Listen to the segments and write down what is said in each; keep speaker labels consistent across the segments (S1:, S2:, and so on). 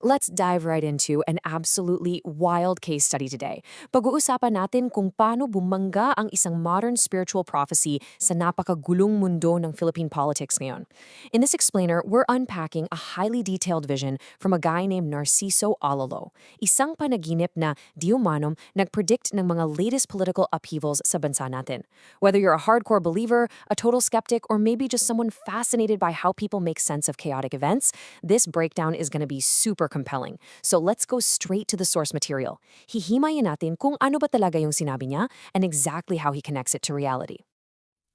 S1: Let's dive right into an absolutely wild case study today. Pag-uusapan natin kung paano bumangga ang isang modern spiritual prophecy sa napakagulong mundo ng Philippine politics ngayon. In this explainer, we're unpacking a highly detailed vision from a guy named Narciso Olalo, isang panaginip na di umanom nagpredict ng mga latest political upheavals sa bansa natin. Whether you're a hardcore believer, a total skeptic, or maybe just someone fascinated by how people make sense of chaotic events, this breakdown is going to be super compelling. So let's go straight to the source material. Hihimayin natin kung ano ba talaga yung sinabi niya and exactly how he connects it to reality.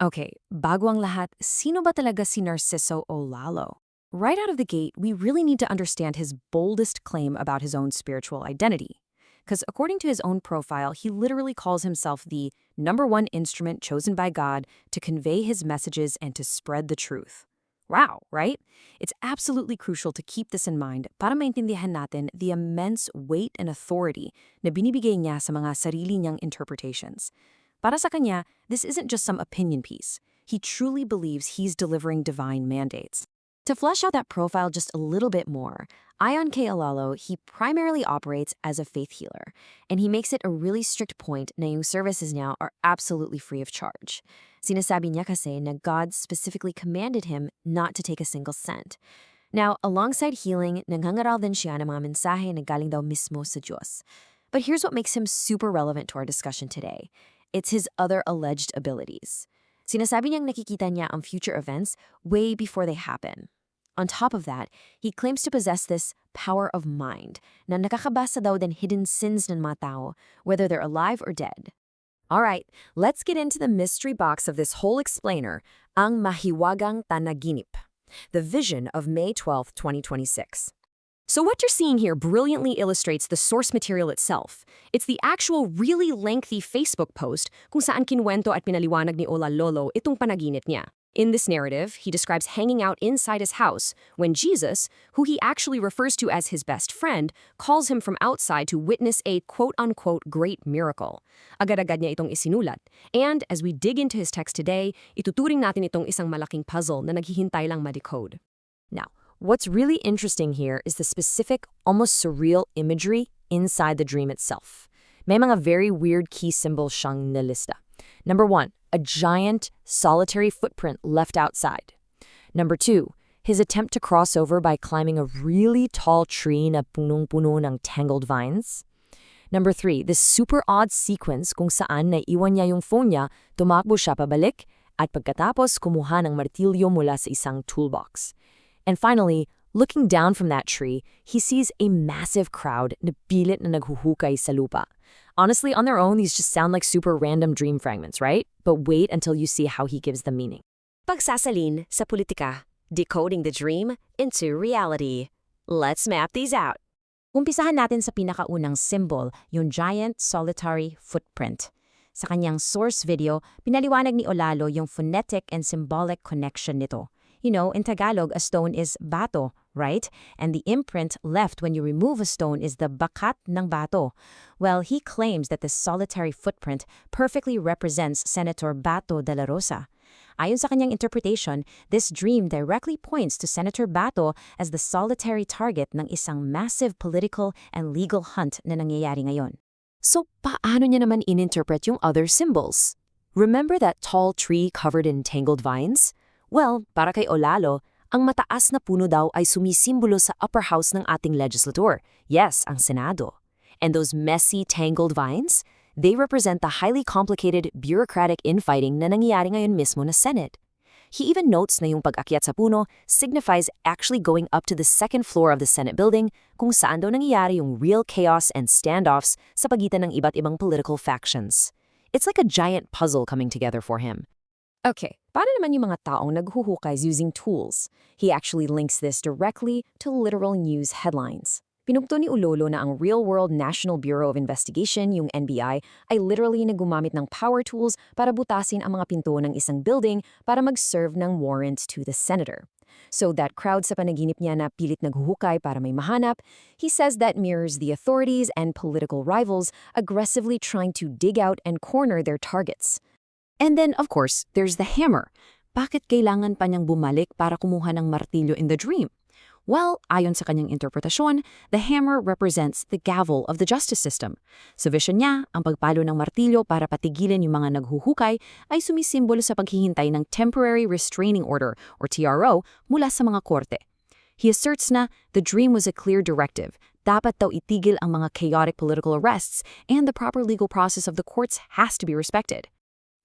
S1: Okay, bago ang lahat, sino ba talaga si Narciso Olalo? Right out of the gate, we really need to understand his boldest claim about his own spiritual identity. Because according to his own profile, he literally calls himself the #1 instrument chosen by God to convey his messages and to spread the truth. Wow, right? It's absolutely crucial to keep this in mind para maintindihan natin the immense weight and authority na binibigay niya sa mga sarili niyang interpretations. Para sa kanya, this isn't just some opinion piece. He truly believes he's delivering divine mandates. To flesh out that profile just a little bit more, Ayon kay Olalo, he primarily operates as a faith healer, and he makes it a really strict point na yung services niya are absolutely free of charge. Sinasabi niya kasi na God specifically commanded him not to take a single cent. Now, alongside healing, nanghangaral din siya ng mga mensahe na galing daw mismo sa Diyos. But here's what makes him super relevant to our discussion today. It's his other alleged abilities. Sinasabi niyang nakikita niya ang future events way before they happen. On top of that, he claims to possess this power of mind na nakakabasa daw din hidden sins ng mga tao, whether they're alive or dead. All right, let's get into the mystery box of this whole explainer, ang mahiwagang panaginip, the vision of May 12, 2026. So what you're seeing here brilliantly illustrates the source material itself. It's the actual really lengthy Facebook post kung saan kinwento at pinaliwanag ni Olalo itong panaginip niya. In this narrative, he describes hanging out inside his house when Jesus, who he actually refers to as his best friend, calls him from outside to witness a quote-unquote great miracle. Agad-agad niya itong isinulat. And as we dig into his text today, ituturing natin itong isang malaking puzzle na naghihintay lang ma-decode. Now, what's really interesting here is the specific, almost surreal imagery inside the dream itself. May mga very weird key symbols siyang nilista. Number 1, a giant, solitary footprint left outside. Number 2, his attempt to cross over by climbing a really tall tree na punong-puno ng tangled vines. Number 3, this super odd sequence kung saan naiwan niya yung phone niya, tumakbo siya pabalik, at pagkatapos kumuha ng martilyo mula sa isang toolbox. And finally, looking down from that tree, he sees a massive crowd na pilit na naghuhukay sa lupa. Honestly, on their own, these just sound like super random dream fragments, right? But wait until you see how he gives them meaning.
S2: Pagsasalin sa politika, decoding the dream into reality. Let's map these out. Umpisahan natin sa pinakaunang symbol, yung giant solitary footprint. Sa kanyang source video, pinaliwanag ni Olalo yung phonetic and symbolic connection nito. You know, in Tagalog, a stone is bato, right? And the imprint left when you remove a stone is the bakat ng bato. Well, he claims that the solitary footprint perfectly represents Senator Bato DelaRosa. Ayon sa kanyang interpretation, this dream directly points to Senator Bato as the solitary target ng isang massive political and legal hunt na nangyayari ngayon.
S1: So, paano niya naman ininterpret yung other symbols? Remember that tall tree covered in tangled vines? Well, para kay Olalo, ang mataas na puno daw ay sumisimbolo sa upper house ng ating legislator. Yes, ang Senado. And those messy, tangled vines? They represent the highly complicated, bureaucratic infighting na nangyayari ngayon mismo na Senate. He even notes na yung pag-akyat sa puno signifies actually going up to the second floor of the Senate building kung saan daw nangyayari yung real chaos and standoffs sa pagitan ng iba't ibang political factions. It's like a giant puzzle coming together for him. Okay, paano naman yung mga taong naghuhukays using tools? He actually links this directly to literal news headlines. Pinugto ni Olalo na ang Real-World National Bureau of Investigation, yung NBI, ay literally na gumamit ng power tools para butasin ang mga pinto ng isang building para mag-serve ng warrant to the senator. So that crowd sa panaginip niya na pilit naghuhukay para may mahanap, he says that mirrors the authorities and political rivals aggressively trying to dig out and corner their targets. And then, of course, there's the hammer. Bakit kailangan pa niyang bumalik para kumuha ng martilyo in the dream?
S2: Well, ayon sa kanyang interpretasyon, the hammer represents the gavel of the justice system. Sa vision niya, ang pagpalo ng martilyo para patigilin yung mga naghuhukay ay sumisimbolo sa paghihintay ng Temporary Restraining Order or TRO mula sa mga korte. He asserts na the dream was a clear directive. Dapat daw itigil ang mga chaotic political arrests and the proper legal process of the courts has to be respected.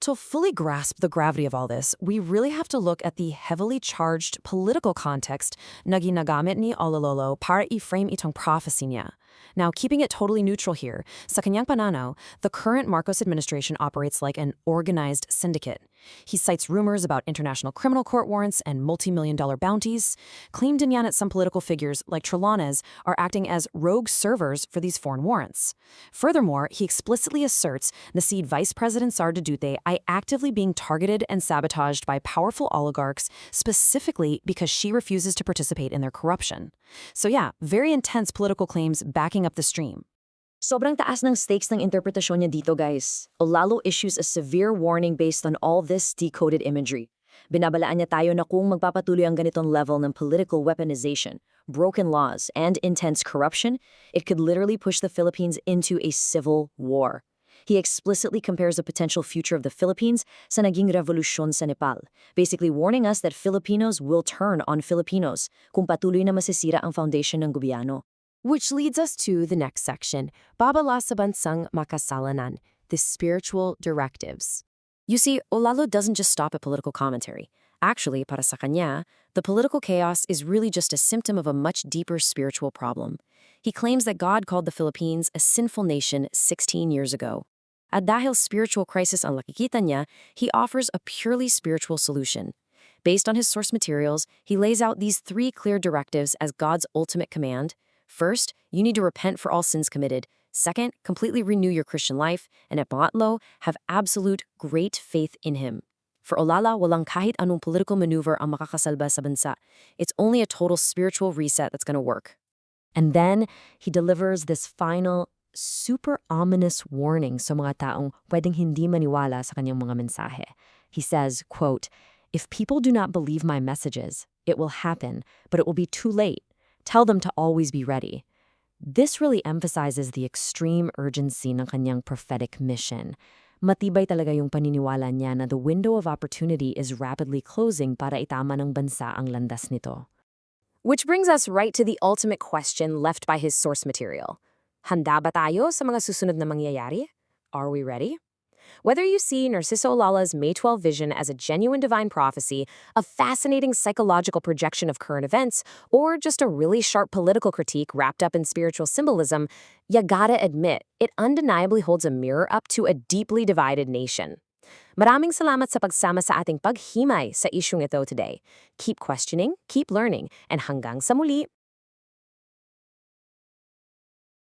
S1: To fully grasp the gravity of all this, we really have to look at the heavily charged political context na ginagamit ni Olalo para i-frame itong prophecy niya. Now, keeping it totally neutral here, sa kanyang pananaw, the current Marcos administration operates like an organized syndicate. He cites rumors about international criminal court warrants and multi-million-dollar bounties. Claimed in yan at some political figures like Trillanes are acting as rogue servers for these foreign warrants. Furthermore, he explicitly asserts na si Vice President Sara Duterte ay actively being targeted and sabotaged by powerful oligarchs specifically because she refuses to participate in their corruption. So yeah, very intense political claims backing up the stream.
S3: Sobrang taas ng stakes ng interpretasyon niya dito, guys. Olalo issues a severe warning based on all this decoded imagery. Binabalaan niya tayo na kung magpapatuloy ang ganitong level ng political weaponization, broken laws, and intense corruption, it could literally push the Philippines into a civil war. He explicitly compares the potential future of the Philippines sa naging revolusyon sa Nepal, basically warning us that Filipinos will turn on Filipinos kung patuloy na masisira ang foundation ng gobyerno.
S1: Which leads us to the next section, babala sa bansang makasalanan, the spiritual directives. You see, Olalo doesn't just stop at political commentary. Actually, para sa kanya, the political chaos is really just a symptom of a much deeper spiritual problem. He claims that God called the Philippines a sinful nation 16 years ago. At dahil spiritual crisis ang nakikita niya, he offers a purely spiritual solution. Based on his source materials, he lays out these 3 clear directives as God's ultimate command. First, you need to repent for all sins committed. Second, completely renew your Christian life. And at pangatlo, have absolute great faith in Him. For Olala, walang kahit anong political maneuver ang makakasalba sa bansa. It's only a total spiritual reset that's going to work.
S2: And then, he delivers this final, super ominous warning sa mga taong pwedeng hindi maniwala sa kanyang mga mensahe. He says, quote, "If people do not believe my messages, it will happen, but it will be too late. Tell them to always be ready." This really emphasizes the extreme urgency ng kanyang prophetic mission. Matibay talaga yung paniniwala niya na the window of opportunity is rapidly closing para itama ng bansa ang landas nito.
S1: Which brings us right to the ultimate question left by his source material. Handa ba tayo sa mga susunod na mangyayari? Are we ready? Whether you see Narciso Olalo's May 12 vision as a genuine divine prophecy, a fascinating psychological projection of current events, or just a really sharp political critique wrapped up in spiritual symbolism, you gotta admit, it undeniably holds a mirror up to a deeply divided nation. Maraming salamat sa pagsama sa ating paghimay sa isyung ito today. Keep questioning, keep learning, and hanggang sa muli!